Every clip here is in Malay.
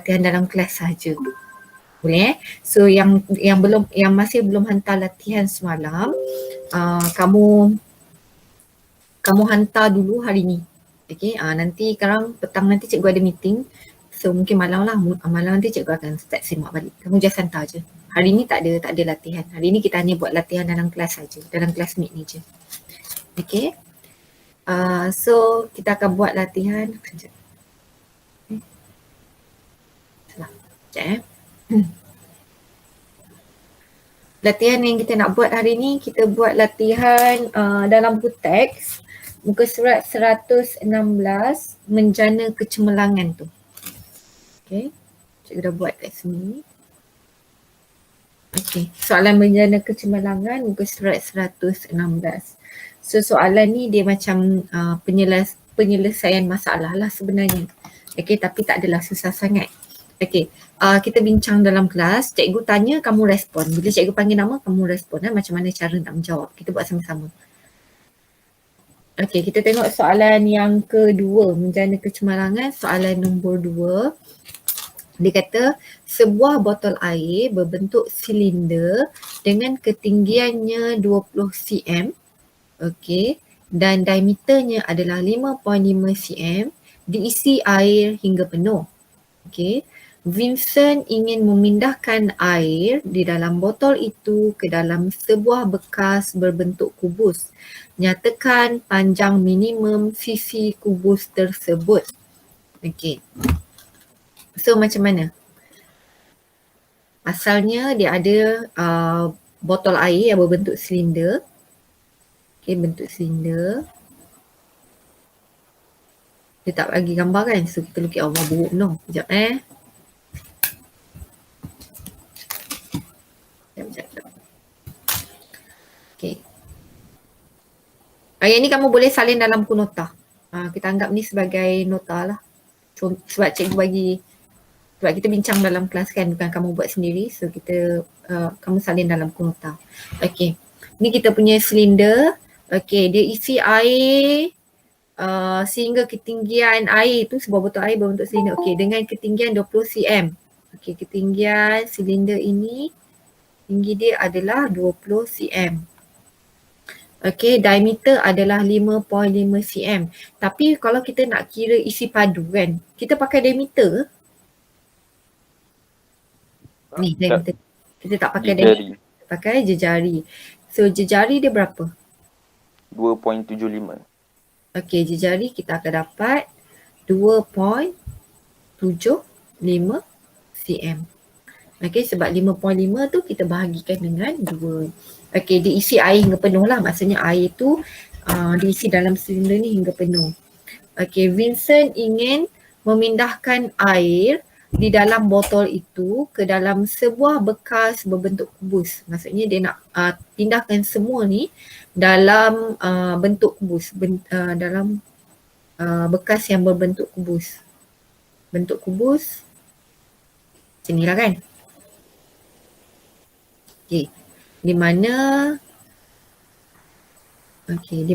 latihan dalam kelas saja. Boleh? So yang masih belum hantar latihan semalam, kamu hantar dulu hari ni. Okay, nanti sekarang petang nanti cikgu ada meeting. So mungkin malam lah, malam nanti cikgu akan start simak balik. Kamu just hantar je. Hari ni tak ada latihan. Hari ni kita hanya buat latihan dalam kelas saja, dalam kelas meet ni je. Okay. So kita akan buat latihan. Sekejap. Latihan yang kita nak buat hari ni, kita buat latihan dalam buku teks muka surat 116 menjana kecemerlangan tu. Okay, cikgu dah buat kat sini. Okay, soalan menjana kecemerlangan muka surat 116. So soalan ni dia macam penyelesaian masalah lah sebenarnya. Okay, tapi tak adalah susah sangat. Okay, kita bincang dalam kelas, cikgu tanya, kamu respon. Bila cikgu panggil nama, kamu respon macam mana cara nak menjawab. Kita buat sama-sama. Okay, kita tengok soalan yang kedua, menjana kecemerlangan, soalan nombor 2. Dia kata, sebuah botol air berbentuk silinder dengan ketinggiannya 20 cm, okay, dan diameternya adalah 5.5 cm, diisi air hingga penuh. Okay. Vincent ingin memindahkan air di dalam botol itu ke dalam sebuah bekas berbentuk kubus. Nyatakan panjang minimum sisi kubus tersebut. Okay. So macam mana? Asalnya dia ada botol air yang berbentuk silinder. Okay, bentuk silinder. Dia tak bagi gambar kan? So kita lukis Allah buruk no. Sekejap Okay. Ayat ni kamu boleh salin dalam buku nota. Kita anggap ni sebagai nota lah. Sebab cikgu bagi, sebab kita bincang dalam kelas kan, bukan kamu buat sendiri. So kita, kamu salin dalam buku nota. Okay. Ni kita punya silinder. Okay, dia isi air sehingga ketinggian air tu, sebuah botol air berbentuk silinder. Okay, dengan ketinggian 20 cm. Okay, ketinggian silinder ini, tinggi dia adalah 20 cm. Okay, diameter adalah 5.5 cm. Tapi kalau kita nak kira isi padu kan, kita pakai diameter. Ni diameter. Kita tak pakai diameter, kita pakai jejari. So jejari dia berapa? 2.75. Okay, jejari kita akan dapat 2.75 cm. Okay, sebab 5.5 tu kita bahagikan dengan 2. Okay, dia isi air hingga penuh lah. Maksudnya air tu diisi dalam silinder ni hingga penuh. Okay, Vincent ingin memindahkan air di dalam botol itu ke dalam sebuah bekas berbentuk kubus. Maksudnya dia nak pindahkan semua ni dalam bentuk kubus. Dalam bekas yang berbentuk kubus. Bentuk kubus macam ni lah kan. Okay. Di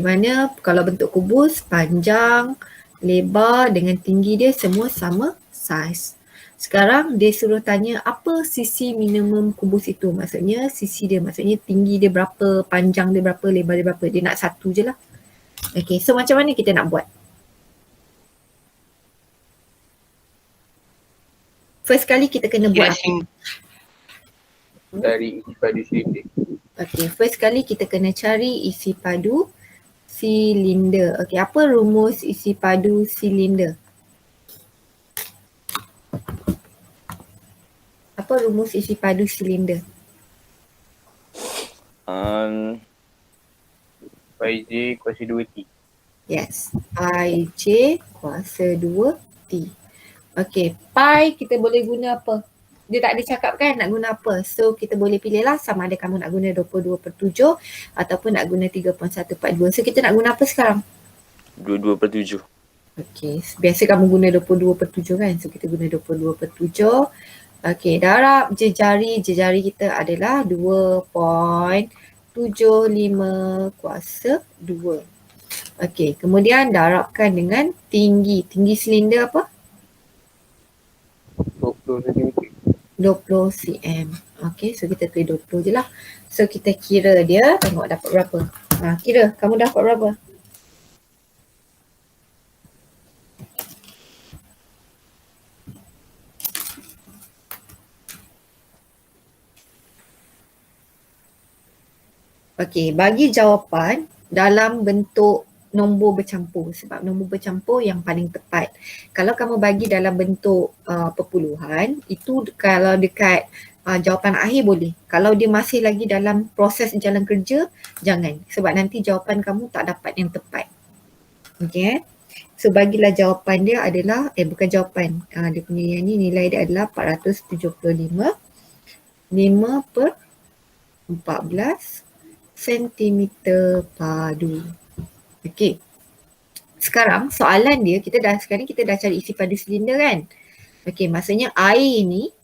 mana kalau bentuk kubus, panjang, lebar dengan tinggi dia semua sama saiz. Sekarang dia suruh tanya apa sisi minimum kubus itu. Maksudnya sisi dia, maksudnya tinggi dia berapa, panjang dia berapa, lebar dia berapa. Dia nak satu je lah. Okay, so macam mana kita nak buat? First kali kita kena buat apa? Dari isi padu silinder. Okay, first kali kita kena cari isi padu silinder. Okay, apa rumus isi padu silinder? Apa rumus isi padu silinder? Pi J kuasa 2T. Yes, Pi J kuasa 2T. Okay, pi kita boleh guna apa? Dia tak ada cakap kan nak guna apa. So kita boleh pilih lah sama ada kamu nak guna 22/7 ataupun nak guna 3.142. So kita nak guna apa sekarang? 22/7. Okay, biasa kamu guna 22/7 kan. So kita guna 22/7. Okay, darab jejari kita adalah 2.75 kuasa 2. Okay, kemudian darabkan dengan tinggi. Tinggi silinder apa? 20 cm. 20 cm. Okay, so kita tulis 20 je lah. So kita kira dia, tengok dapat berapa. Kira, kamu dapat berapa? Okey, bagi jawapan dalam bentuk nombor bercampur sebab nombor bercampur yang paling tepat. Kalau kamu bagi dalam bentuk perpuluhan, itu kalau dekat jawapan akhir boleh. Kalau dia masih lagi dalam proses jalan kerja, jangan. Sebab nanti jawapan kamu tak dapat yang tepat. Okey. So bagilah jawapan dia adalah, bukan jawapan. Dia punya yang ni nilai dia adalah 475 5/14 sentimeter padu. Okey. Sekarang soalan dia, sekarang kita dah cari isi padu silinder kan? Okey, maksudnya air ni,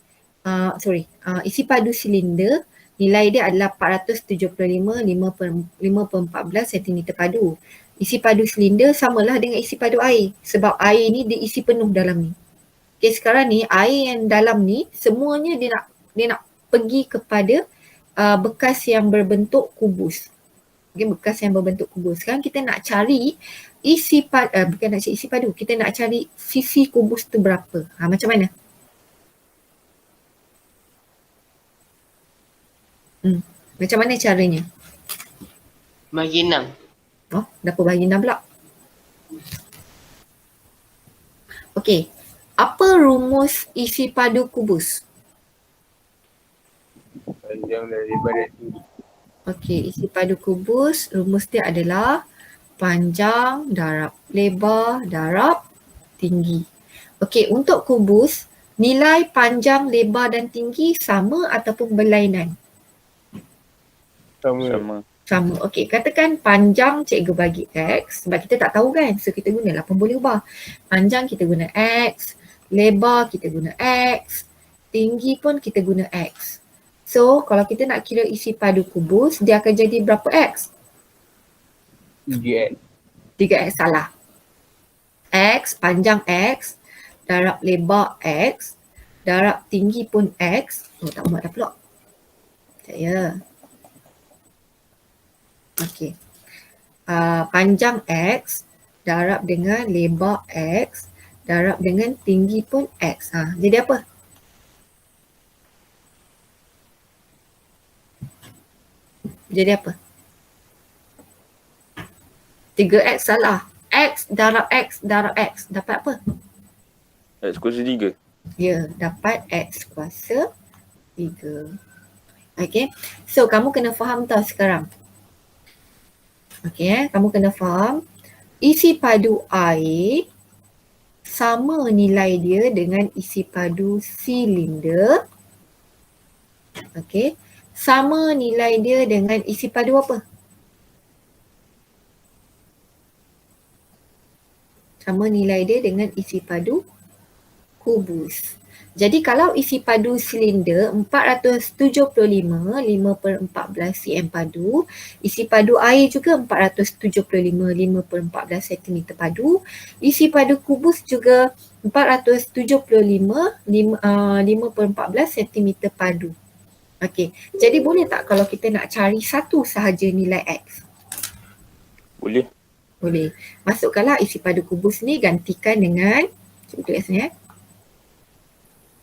isi padu silinder nilai dia adalah 475 5/14 sentimeter padu. Isi padu silinder samalah dengan isi padu air sebab air ni diisi penuh dalam ni. Okey, sekarang ni air yang dalam ni semuanya dia nak pergi kepada bekas yang berbentuk kubus. Okay, bekas yang berbentuk kubus. Sekarang kita nak cari bukan nak cari isi padu, kita nak cari sisi kubus tu berapa. Macam mana? Macam mana caranya? Bagi 6. Dapat bagi 6 pula. Okey, apa rumus isi padu kubus? Panjang dan lebar dan tinggi. Okey, isi padu kubus rumus dia adalah panjang darab lebar darab tinggi. Okey, untuk kubus, nilai panjang, lebar dan tinggi sama ataupun berlainan? Sama. Okey, katakan panjang cikgu bagi X sebab kita tak tahu kan. So kita guna 8 boleh ubah. Panjang kita guna X, lebar kita guna X, tinggi pun kita guna X. So kalau kita nak kira isi padu kubus, dia akan jadi berapa X? 3X. 3X salah. X, panjang X, darab lebar X, darab tinggi pun X. Tak muat dah pula. Sekejap ya. Okey. Panjang X, darab dengan lebar X, darab dengan tinggi pun X. Jadi apa? Jadi apa? 3X salah. X darab X darab X. Dapat apa? X kuasa 3. Ya, dapat X kuasa 3. Okay. So, kamu kena faham tau sekarang. Okay, kamu kena faham. Isi padu air sama nilai dia dengan isi padu silinder. Okay. Sama nilai dia dengan isi padu apa? Sama nilai dia dengan isi padu kubus. Jadi kalau isi padu silinder 475 5/14 cm padu, isi padu air juga 475 5/14 cm padu, isi padu kubus juga 475 5/14 cm padu. Okey, jadi boleh tak kalau kita nak cari satu sahaja nilai X? Boleh. Boleh. Masukkanlah isi padu kubus ni gantikan dengan, cuba tulis ni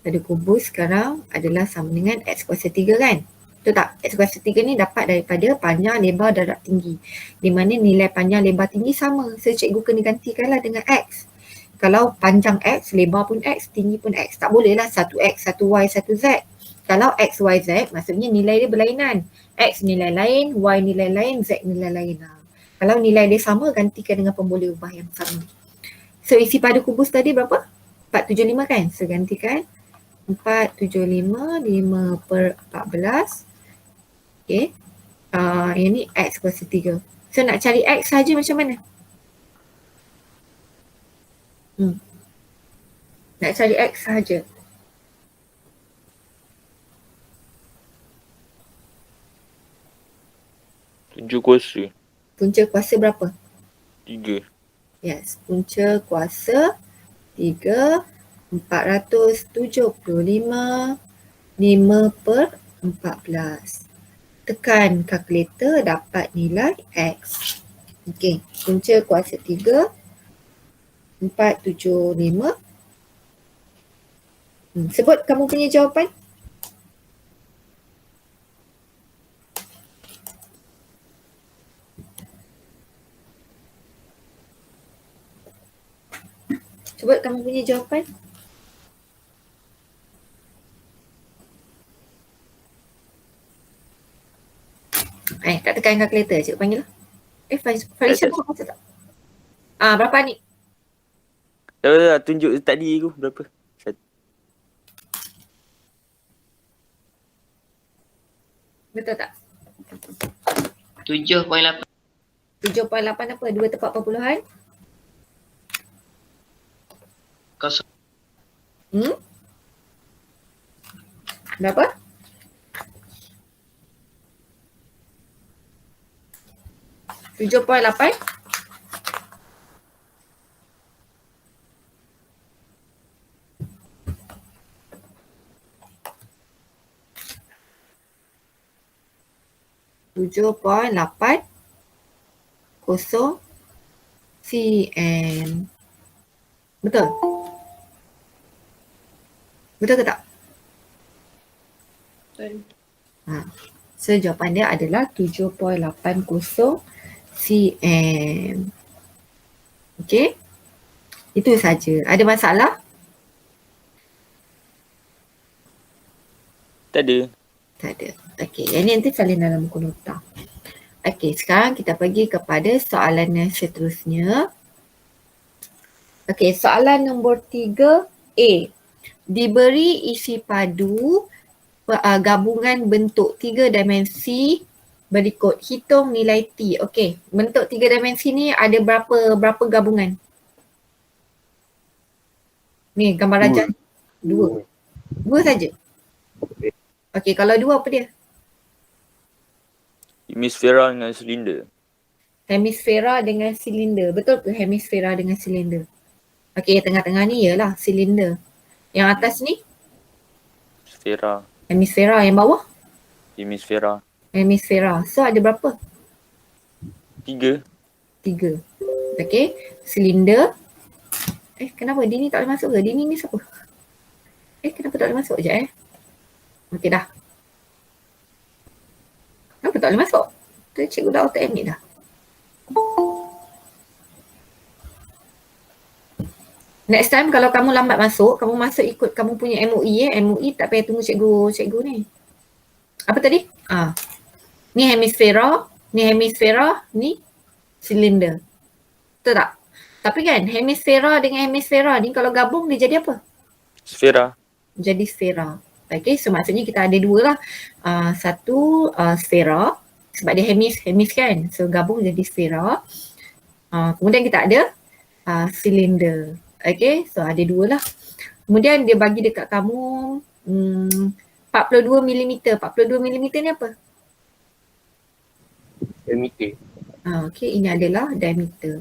padu kubus sekarang adalah sama dengan X kuasa 3 kan? Betul tak? X kuasa 3 ni dapat daripada panjang, lebar, darab tinggi. Di mana nilai panjang, lebar, tinggi sama. So cikgu kena gantikanlah dengan X. Kalau panjang X, lebar pun X, tinggi pun X. Tak boleh lah 1X, 1Y, 1Z. Kalau X, Y, Z maksudnya nilai dia berlainan. X nilai lain, Y nilai lain, Z nilai lain. Kalau nilai dia sama, gantikan dengan pemboleh ubah yang sama. So isi padu kubus tadi berapa? 475 kan? So gantikan 475 5/14. Okay. Yang ni X kuasa 3. So nak cari X saja macam mana? Nak cari X saja. Tujuh kuasa. Punca kuasa berapa? 3. Yes, punca kuasa 3 475 5/14. Tekan kalkulator, dapat nilai X. Okey, punca kuasa 3 475. Sebut kamu punya jawapan. Sebut kamu punya jawapan. Tak tekan kalkulator, cikgu panggil lah. Falisha Tak. buat masa tak? Berapa ni? Dah tunjuk tadi tu berapa? Betul tak? 7.8. 7.8 apa? 2 tepat perpuluhan? Kosong. Berapa? Tujuh poin lapan. Tujuh poin lapan kosong cm. Betul? Betul ke tak? Betul. So jawapan dia adalah 7.80 cm. Okey? Itu saja. Ada masalah? Tak ada. Tak ada. Okey, yang ni nanti salin dalam buku nota. Okey, sekarang kita pergi kepada soalan yang seterusnya. Okey, soalan nombor 3A. Diberi isi padu gabungan bentuk 3 dimensi berikut. Hitung nilai T. Okey, bentuk 3 dimensi ni ada berapa gabungan? Ni gambar rajah. Dua saja. Okey, kalau dua apa dia? Hemisfera dengan silinder. Hemisfera dengan silinder. Betul ke hemisfera dengan silinder? Okey, tengah-tengah ni ialah silinder. Yang atas ni Sfera. hemisfera, yang bawah Hemisfera. hemisfera. So ada berapa? 3. 3. Okey, silinder. Kenapa Dini tak boleh masuk ke? Dini ni siapa? Kenapa tak boleh masuk? Sekejap Okey dah. Kenapa tak boleh masuk? Tu cikgu dah auto admit dah. Next time kalau kamu lambat masuk, kamu masuk ikut kamu punya MOE MOE tak payah tunggu cikgu ni. Apa tadi? Ni hemisfera, ni silinder. Betul tak? Tapi kan hemisfera dengan hemisfera ni kalau gabung dia jadi apa? Sfera. Jadi sfera. Okay, so maksudnya kita ada dua lah. Satu sfera sebab dia hemis kan. So gabung jadi sfera. Kemudian kita ada silinder. Okay, so ada dua lah. Kemudian dia bagi dekat kamu 42mm. 42mm ni apa? Diameter. Okay, ini adalah diameter.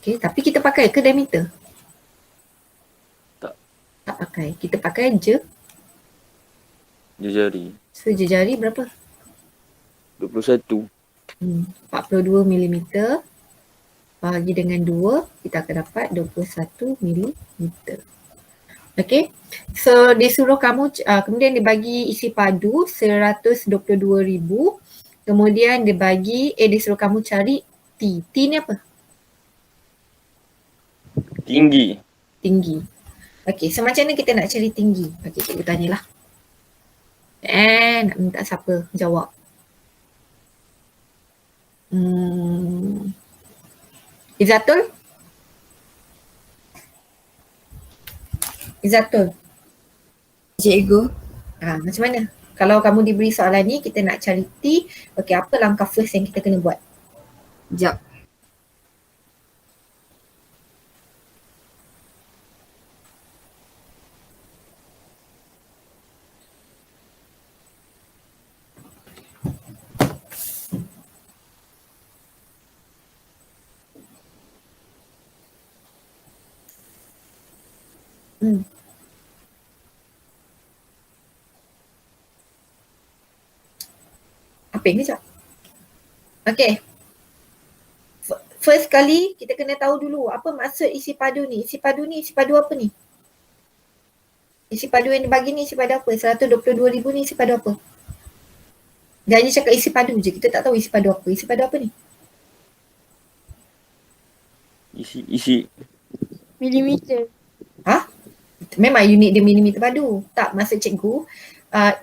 Okay, tapi kita pakai ke diameter? Tak pakai. Kita pakai Jari. So jari berapa? 21. 42mm bahagi dengan 2, kita akan dapat 21mm. Okay. So dia suruh kamu, kemudian dia bagi isi padu 122,000. Kemudian dia bagi, dia suruh kamu cari T. T ni apa? Tinggi. Okay, so macam mana kita nak cari tinggi? Okay, cikgu tanyalah. Nak minta siapa jawab? Izatul? Cikgu. Macam mana? Kalau kamu diberi soalan ni, kita nak cari T. Okay, apa langkah first yang kita kena buat? Jap. Apa yang kejap? Okay. First kali kita kena tahu dulu apa maksud isi padu ni. Isi padu ni, isi padu apa ni? Isi padu yang dibagi ni isi padu apa? 122,000 ni isi padu apa? Dia hanya cakap isi padu je. Kita tak tahu isi padu apa. Isi padu apa ni? Isi. Milimeter. Ha? Memang unit dia milimeter padu. Tak, maksud cikgu,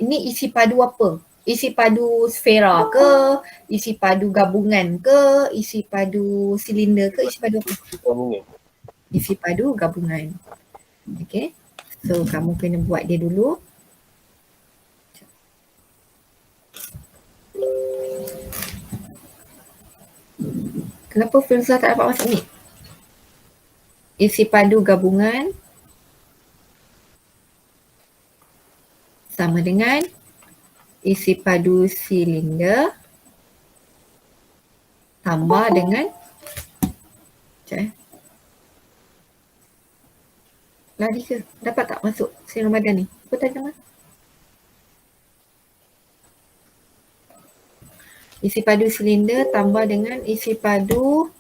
ini isi padu apa? Isi padu sfera ke? Isi padu gabungan ke? Isi padu silinder ke? Isi padu apa? Gabungan. Isi padu gabungan. Okay. So, kamu kena buat dia dulu. Kenapa Filzah tak dapat masuk ni? Isi padu gabungan sama dengan isi padu silinder tambah dengan lari ke? Dapat tak masuk si Ramadan ni? Apa tanya mas? Isi padu silinder tambah dengan isi padu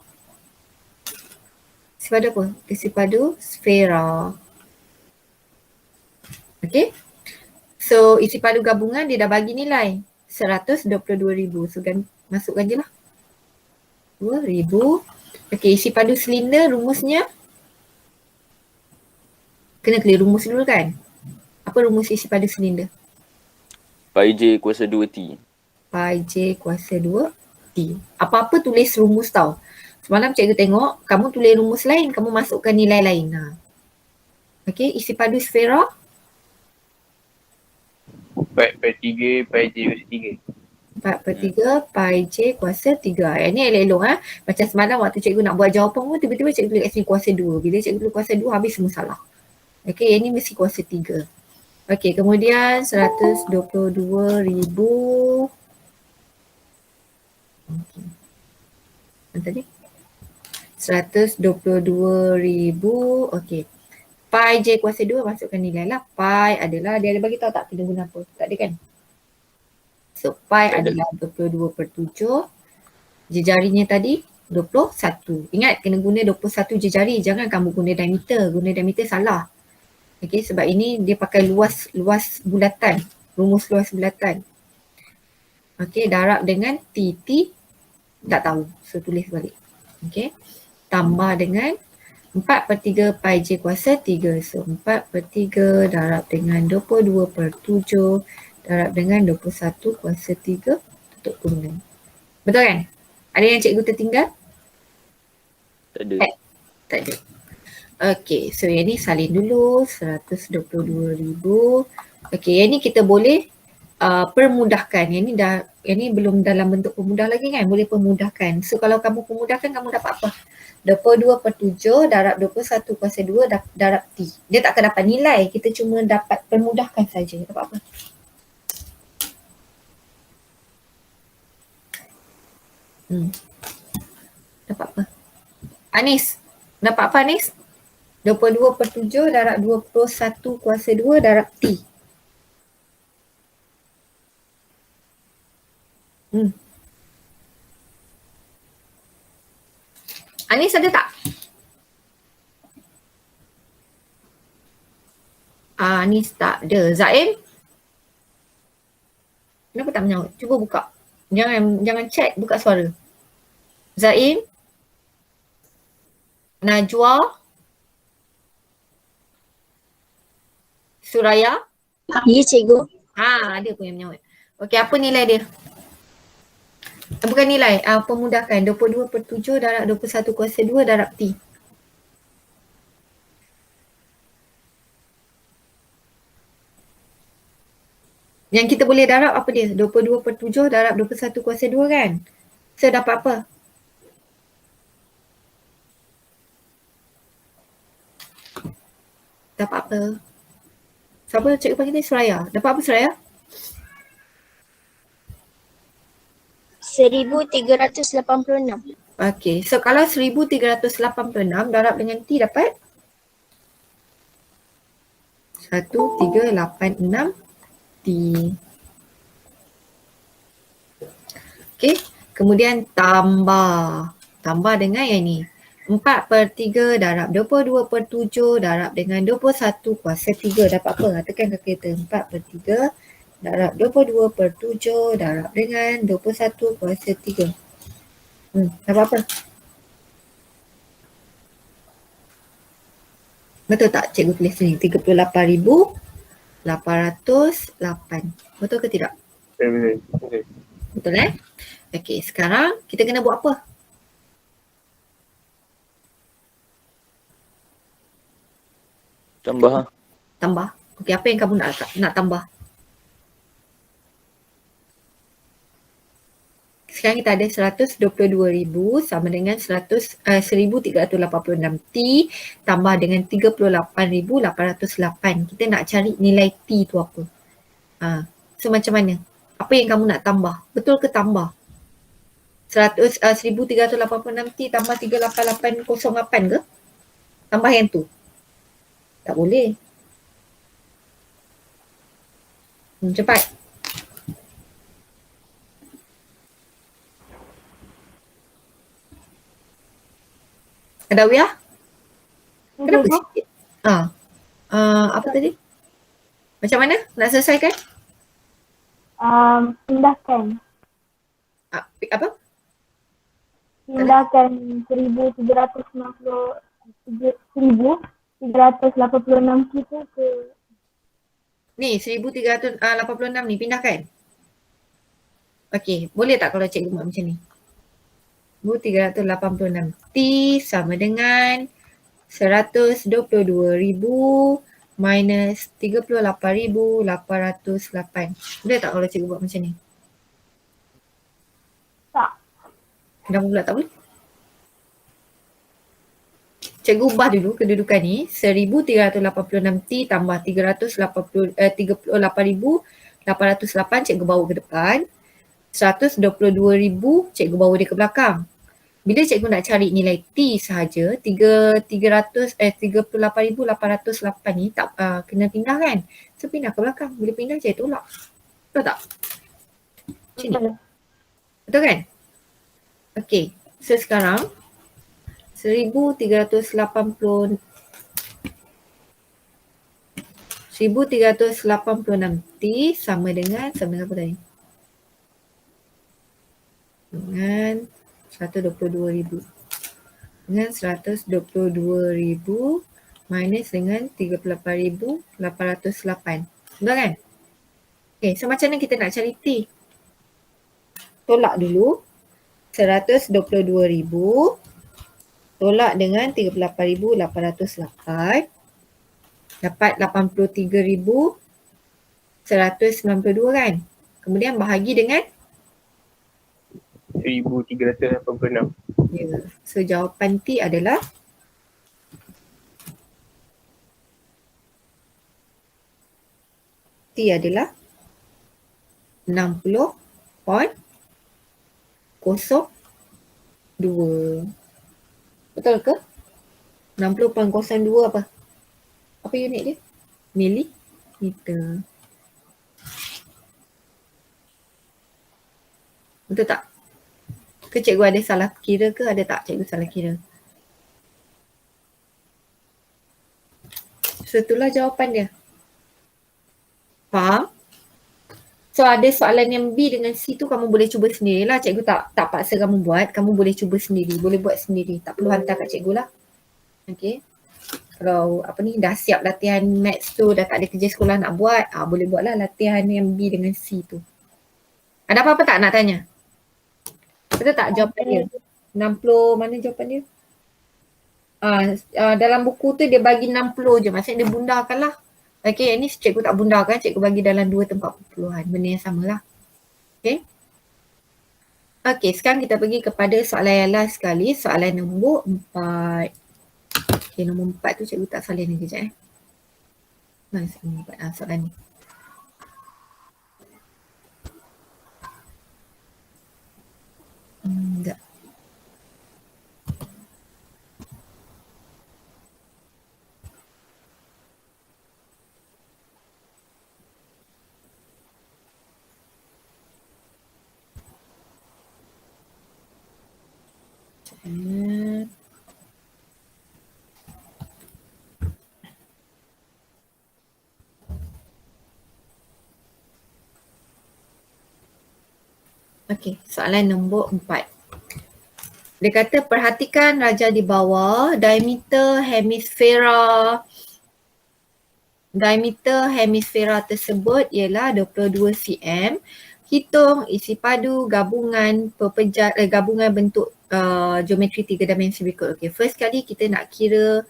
apa? Isi padu sfera. Okay. So isi padu gabungan dia dah bagi nilai 122,000. So masukkan je lah 2,000. Okay, isi padu silinder rumusnya kena clear rumus dulu kan? Apa rumus isi padu silinder? Pi J kuasa 2T. Pi J kuasa 2T. Apa-apa tulis rumus tau. Semalam cikgu tengok, kamu tulis rumus lain, kamu masukkan nilai lain. Okay, isi padu sfera? Pi 3, Pi J kuasa 3. 4/3 Pi J kuasa 3. Yang ni elok-elok Macam semalam waktu cikgu nak buat jawapan pun tiba-tiba cikgu tulis kat sini kuasa 2. Bila cikgu tulis kuasa 2 habis semua salah. Okay, yang ni mesti kuasa 3. Okay, kemudian 122,000. Okay. Mana tadi? 122,000. Okay. Pi J kuasa 2 masukkan nilai lah. Pi adalah, dia ada bagi tahu tak kena guna apa? Tak ada kan? So pi adalah 22/7. Jejarinya tadi 21. Ingat kena guna 21 jejari. Jangan kamu guna diameter. Guna diameter salah. Okay, sebab ini dia pakai luas bulatan. Rumus luas bulatan. Okay, darab dengan T tak tahu. So tulis balik. Okay. Tambah dengan 4/3 Pi J kuasa 3. So 4/3 darab dengan 22/7 darab dengan 21 kuasa 3 tutup kurungan. Betul kan? Ada yang cikgu tertinggal? Tak ada. Tak ada. Okay, so yang ni salin dulu 122,000. Okay, yang ni kita boleh permudahkan. Yang ni belum dalam bentuk pemudah lagi kan? Boleh permudahkan. So kalau kamu permudahkan, kamu dapat apa? 22/7 darab 21 kuasa 2 darab T. Dia tak akan dapat nilai. Kita cuma dapat permudahkan saja. Dapat apa? Dapat apa? Anis. Dapat apa Anis? 22/7 darab 21 kuasa 2 darab T. Anis ada tak? Anis tak ada. Zaim? Kenapa tak menyaut? Cuba buka. Jangan chat, buka suara. Zaim? Najwa? Suraya? Ya, cikgu. Ada pun yang menyaut. Okey, apa nilai dia? Bukan nilai, pemudahkan. 22/7 darab 21 kuasa 2 darab T. Yang kita boleh darab apa dia? 22/7 darab 21 kuasa 2 kan? So dapat apa? Dapat apa? Siapa cikgu panggil ni? Suraya. Dapat apa Suraya? 1,386. Okay, so kalau 1,386 darab dengan T dapat? 1386T. Okey, kemudian tambah. Tambah dengan yang ni. 4/3 darab 22/7 darab dengan 21 kuasa 3. Dapat apa? Tekan kalkulator. 4/3 darab 22/7 darab dengan 21 kuasa 3. Dapat apa? Betul tak cikgu tulis sini? 38,808. Betul ke tidak? Betul. Betul Okey, sekarang kita kena buat apa? Tambah. Tambah. Okey, apa yang kamu nak tambah? Sekarang kita ada 122,000 sama dengan 1,386T tambah dengan 38,808. Kita nak cari nilai T tu apa? So macam mana? Apa yang kamu nak tambah? Betul ke tambah? 1,386T tambah 38,808 ke? Tambah yang tu? Tak boleh. Cepat. Adawiyah? Kenapa sikit? Apa tadi? Macam mana? Nak selesaikan? Pindahkan. Apa? Pindahkan 1,386 kita ke Ni 1,386 ni pindahkan. Okey, boleh tak kalau cikgu buat macam ni? 1,386 T sama dengan 122,000 minus 38,808. Boleh tak kalau cikgu buat macam ni? tak. Kenapa pula tak boleh? Cikgu ubah dulu kedudukan ni. 1,386T tambah 38,808 cikgu bawa ke depan. 122,000 cikgu bawa dia ke belakang. Bila cikgu nak cari nilai T sahaja, 38,808 ni tak kena pindah kan? So pindah ke belakang. Bila pindah cikgu tolak. Betul tak? Macam ni. Betul kan? Okey. So sekarang 1,386T sama dengan apa tadi? Dengan 122,000. Dengan 122,000 minus dengan 38,808. Betul kan? Okay, so macam mana kita nak cari T? Tolak dulu 122,000 tolak dengan 38,808 dapat 83,192 kan? Kemudian bahagi dengan 1,386. ya. So jawapan T adalah T adalah 60.02. Betul ke? 60.02 apa? Apa unit dia? Milimeter. Betul tak? Ke cikgu ada salah kira ke? Ada tak cikgu salah kira? So itulah jawapan dia. Faham? So ada soalan yang B dengan C tu kamu boleh cuba sendirilah. Cikgu tak paksa kamu buat. Kamu boleh cuba sendiri. Boleh buat sendiri. Tak perlu hantar kat cikgu lah. Okay. Kalau dah siap latihan maths tu, dah tak ada kerja sekolah nak buat, boleh buatlah latihan yang B dengan C tu. Ada apa-apa tak nak tanya? Betul tak jawapan dia? 60, mana jawapan dia? Dalam buku tu dia bagi 60 je. Maksudnya dia bundahkan lah. Okay, yang ni cikgu tak bundahkan. Cikgu bagi dalam 2 tempat perpuluhan. Benda yang sama lah. Okay. Okay, sekarang kita pergi kepada soalan yang last sekali. Soalan nombor 4. Okay, nombor 4 tu cikgu tak salin ni kejap Mana nombor 4? Soalan ni. Sekejap. Okey, soalan nombor 4. Dia kata perhatikan raja di bawah, diameter hemisfera tersebut ialah 22 cm. Hitung isi padu gabungan gabungan bentuk geometri 3 dimensi berikut. Okey, first kali kita nak kira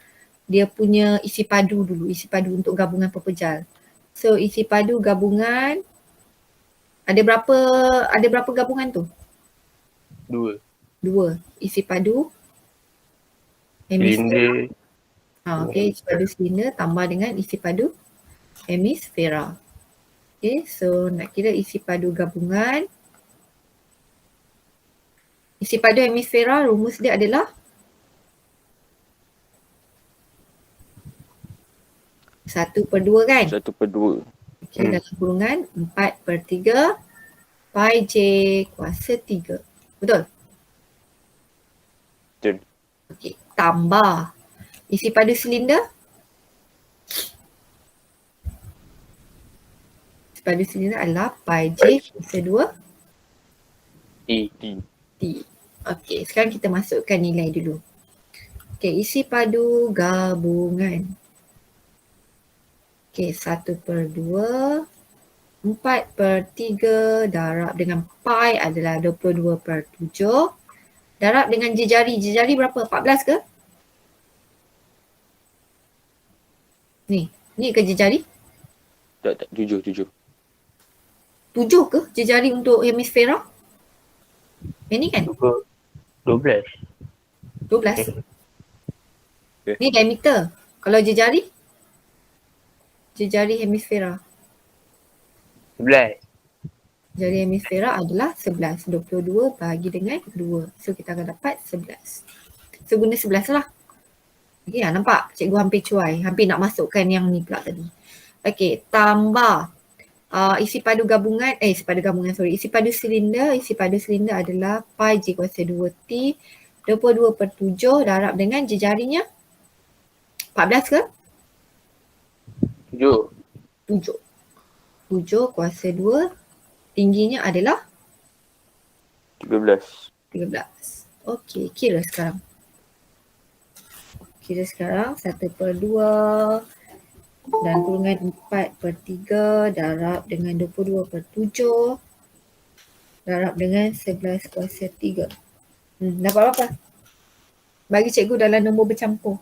dia punya isi padu dulu, isi padu untuk gabungan pepejal. So isi padu gabungan ada berapa gabungan tu? 2. 2. Isi padu hemisfera. Silinder. Okey, isi padu silinder tambah dengan isi padu hemisfera. Okey, so nak kira isi padu gabungan. Isi padu hemisfera rumus dia adalah 1/2 kan? 1/2. Okey, dalam kurungan 4/3 pi j kuasa 3. Betul? Betul. Okey, tambah isi padu silinder. Isi padu silinder adalah pi j kuasa 2 T. T. Okey, sekarang kita masukkan nilai dulu. Okey, isi padu gabungan. Okey, 1/2, 4/3 darab dengan pi adalah 22/7. Darab dengan jejari. Jejari berapa? 14 ke? Ni ke jejari? Tak, 7. 7 ke jejari untuk hemisfera? Yang ni kan? 12. 12. Okay. Ni diameter. Kalau jejari? Jejari hemisfera. 11. Jari hemisfera adalah 11. 22 bahagi dengan 2. So kita akan dapat 11. So guna 11 lah. Okay, nampak? Cikgu hampir cuai. Hampir nak masukkan yang ni pula tadi. Okay, tambah isi padu gabungan. Isi padu silinder. Isi padu silinder adalah pi j kuasa 2T. 22/7 darab dengan jejarinya 14 ke? 7. 7 kuasa 2. Tingginya adalah 13. 13. Okey, kira sekarang. 1/2 dan kurungan 4/3 darab dengan 22/7 darab dengan 11 kuasa 3. Dapat berapa? Bagi cikgu dalam nombor bercampur.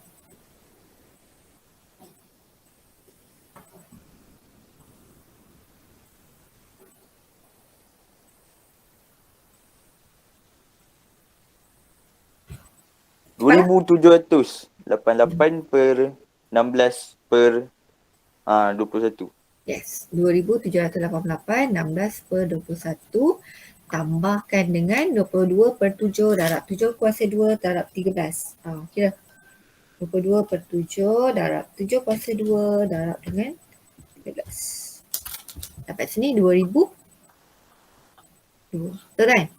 RM2,788 per 16/21. Yes, 2,788 16/21 tambahkan dengan 22/7 darab 7 kuasa 2 darab 13. Kira 22/7 darab 7 kuasa 2 darab dengan 13. Dapat sini 2,000. Betul kan?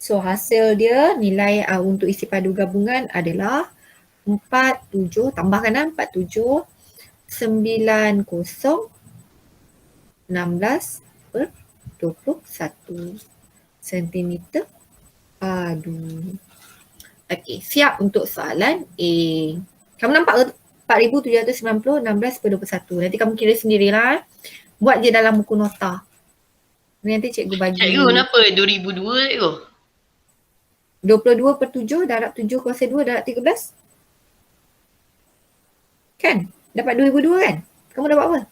So hasil dia nilai untuk isi padu gabungan adalah 47, tambahkan 47 90 16/21 cm padu. Okey, siap untuk soalan A. Kamu nampak ke 4,790 16/21. Nanti kamu kira sendirilah. Buat je dalam buku nota. Nanti cikgu bagi. Cikgu kenapa 2002 cikgu? 22/7 darab 7 kuasa 2 darab 13. Kan? Dapat 2002 kan? Kamu dapat apa?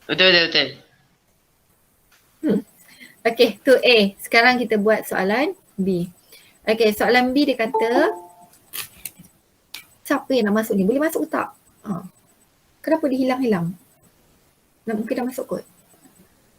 Betul. Okey, tu A. Sekarang kita buat soalan B. Okey, soalan B dia kata siapa yang nak masuk ni? Boleh masuk tak? Kenapa dia hilang-hilang? Mungkin dah masuk kot.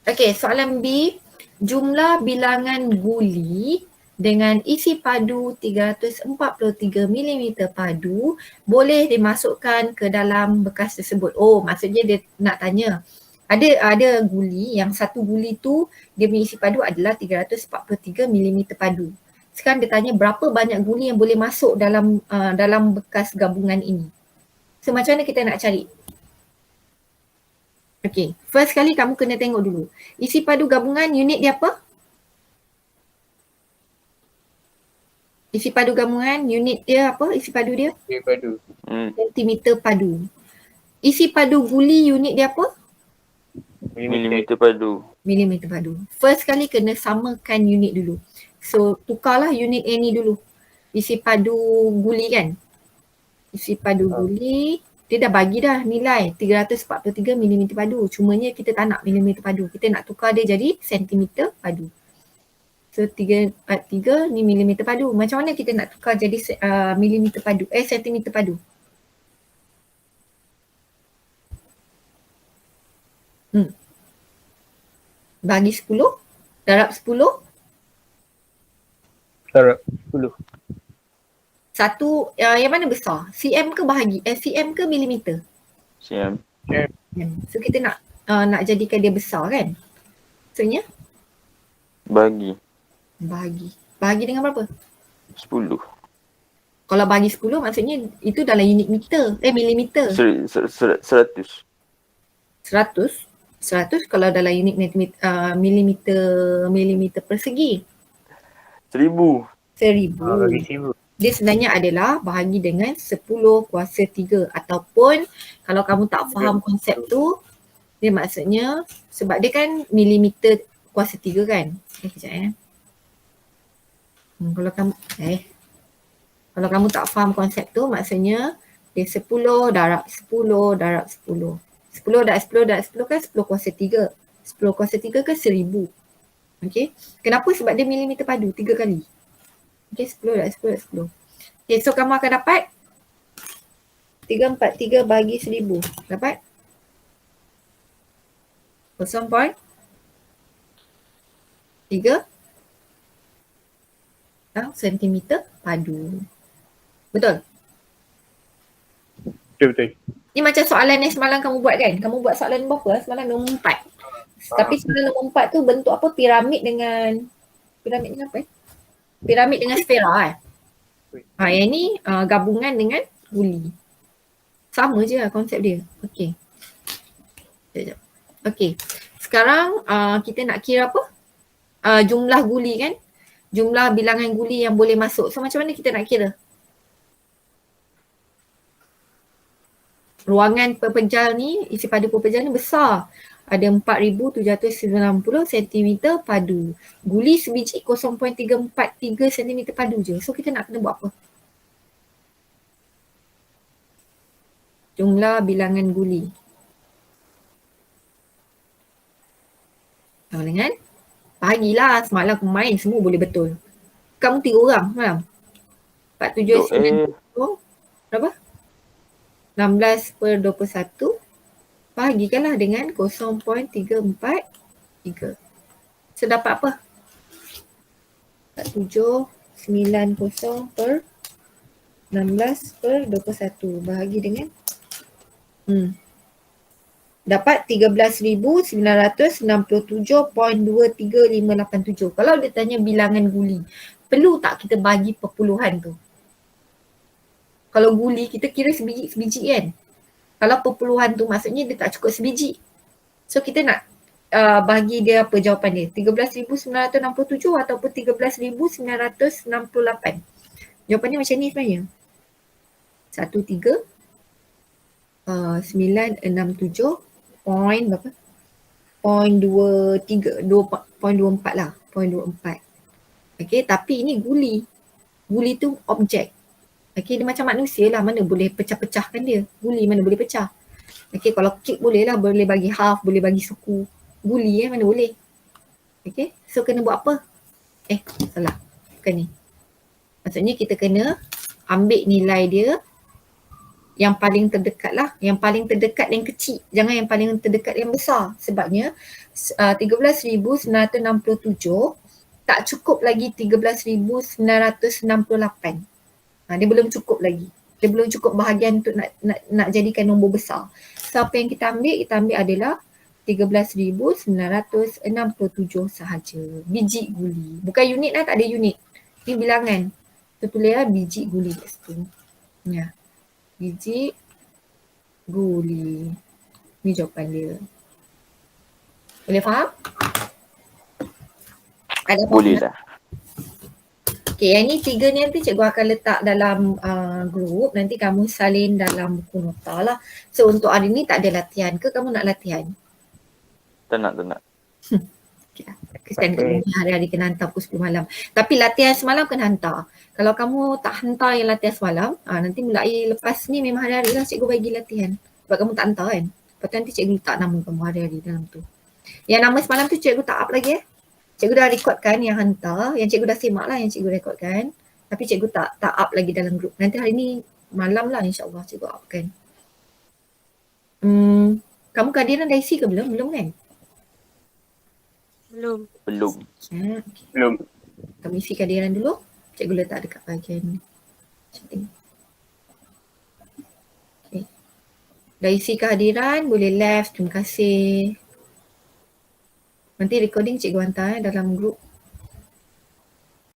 Okey, soalan B. Jumlah bilangan guli dengan isi padu 343 mm padu boleh dimasukkan ke dalam bekas tersebut. Oh, maksudnya dia nak tanya. Ada guli yang satu guli tu dia punya isi padu adalah 343 mm padu. Sekarang dia tanya berapa banyak guli yang boleh masuk dalam bekas gabungan ini. So macam mana kita nak cari? Okay, first kali kamu kena tengok dulu. Isi padu gabungan unit dia apa? Isi padu gabungan unit dia apa? Isi padu dia? Daripada Sentimeter padu. Isi padu guli unit dia apa? Milimeter padu. Milimeter padu. First kali kena samakan unit dulu. So tukarlah unit A ni dulu. Isi padu guli kan? Isi padu guli, dia dah bagi dah nilai 343 mm padu. Cumanya kita tak nak mm padu. Kita nak tukar dia jadi sentimeter padu. So 343 ni mm padu. Macam mana kita nak tukar jadi mm padu? Sentimeter padu. Bagi 10, darab 10, Darab 10. satu yang mana besar? cm ke bahagi? Cm ke milimeter? Siap. So kita nak jadikan dia besar kan? Maksudnya Bagi bahagi. Bahagi dengan berapa? 10. Kalau bagi 10 maksudnya itu dalam unit meter. Milimeter. 100. 100 kalau dalam unit milimeter persegi. 1000. 1000. Bagi 1000. Dia sebenarnya adalah bahagi dengan 10 kuasa 3 ataupun kalau kamu tak faham konsep tu, dia maksudnya sebab dia kan milimeter kuasa 3 kan. Kejap Kalau kamu tak faham konsep tu maksudnya dia 10 darab 10 darab 10. 10 darab 10 darab 10 kan 10 kuasa 3. 10 kuasa 3 kan 1000. Okay. Kenapa? Sebab dia milimeter padu 3 kali. Okay, 10 darab 10 darab 10. Okay, so kamu akan dapat 343 bagi 1000. Dapat 0.3 sentimeter padu. Betul? Betul. Ni macam soalan yang semalam kamu buat kan? Kamu buat soalan berapa? Semalam nombor 4. Tapi soalan nombor 4 tu bentuk apa? Piramid dengan apa? Piramid dengan sfera yang ni gabungan dengan guli. Sama je lah konsep dia. Okey. Sekejap. Okey. Sekarang kita nak kira apa? Jumlah guli kan? Jumlah bilangan guli yang boleh masuk. So macam mana kita nak kira? Ruangan pepejal ni, isi padu pepejal ni besar. Ada 4,790 cm padu. Guli sebiji 0.343 cm padu je. So kita nak kena buat apa? Jumlah bilangan guli. Dengan bahagilah semalam aku main semua boleh betul. Kamu 3 orang semalam. 4790 berapa? 16/21. Bahagikanlah dengan 0.343. So dapat apa? 4790/16/21 bahagi dengan dapat 13,967.23587. Kalau dia tanya bilangan guli, perlu tak kita bagi perpuluhan tu? Kalau guli kita kira sebiji-sebiji kan? Kalau perpuluhan tu maksudnya dia tak cukup sebiji. So kita nak bagi dia apa jawapan dia? 13,967 ataupun 13,968? Jawapannya macam ni sebenarnya. 13,967 point berapa? 0.23, 0.24 lah. 0.24. Okay, tapi ini guli. Guli tu objek. Okay, dia macam manusia lah, mana boleh pecah-pecahkan dia. Guli mana boleh pecah. Okay, kalau kek boleh lah, boleh bagi half, boleh bagi suku. Guli mana boleh. Okay, so kena buat apa? Salah. Bukan ni. Maksudnya kita kena ambil nilai dia yang paling terdekat lah. Yang paling terdekat yang kecil. Jangan yang paling terdekat yang besar. Sebabnya 13,967 tak cukup lagi 13,968. Dia belum cukup lagi. Dia belum cukup bahagian untuk nak jadikan nombor besar. So apa yang kita ambil adalah 13,967 sahaja. Biji guli. Bukan unit lah, tak ada unit. Ni bilangan. Kita tulis lah biji guli kat situ. Ya. Biji guli. Ni jawapan dia. Boleh faham? Ada apa? Boleh lah. Okay, yang ni 3 ni nanti cikgu akan letak dalam grup. Nanti kamu salin dalam buku nota lah. So untuk hari ni tak ada latihan ke? Kamu nak latihan? Tak nak. Okay lah. Kesian kat rumah hari-hari kena hantar pukul 10 malam. Tapi latihan semalam kena hantar. Kalau kamu tak hantar yang latihan semalam, nanti mulai lepas ni memang hari-hari lah cikgu bagi latihan. Sebab kamu tak hantar kan. Lepas tu nanti cikgu letak nama kamu hari-hari dalam tu. Yang nama semalam tu cikgu tak up lagi Cikgu dah rekodkan yang hantar, yang cikgu dah semak lah yang cikgu rekodkan. Tapi cikgu tak up lagi dalam grup. Nanti hari ni malam lah insyaAllah cikgu upkan. Kamu kehadiran dah isi ke belum? Belum kan? Belum. Belum. Okay. Belum. Kamu isi kehadiran dulu. Cikgu letak dekat bahagian chatting. Okay. Dah isi kehadiran, boleh left. Terima kasih. Nanti recording cikgu hantar dalam grup.